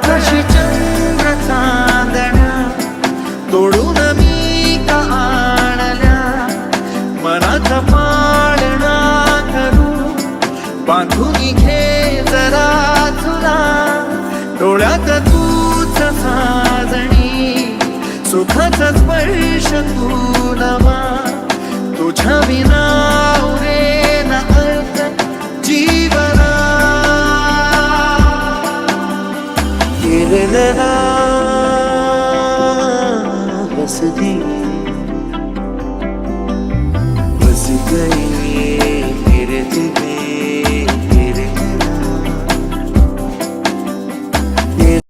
आकाशी चंद्र चांदण्या तोडून मी का आणल्या, मनात पाळणा करू बांधून घे जरा तुला, डोळ्यात तूच साजणी सुखाचा स्पर्श तू नवा, तुझ्या विना उरेना अर्थ जीवना. गिरलेला बस दी बस गई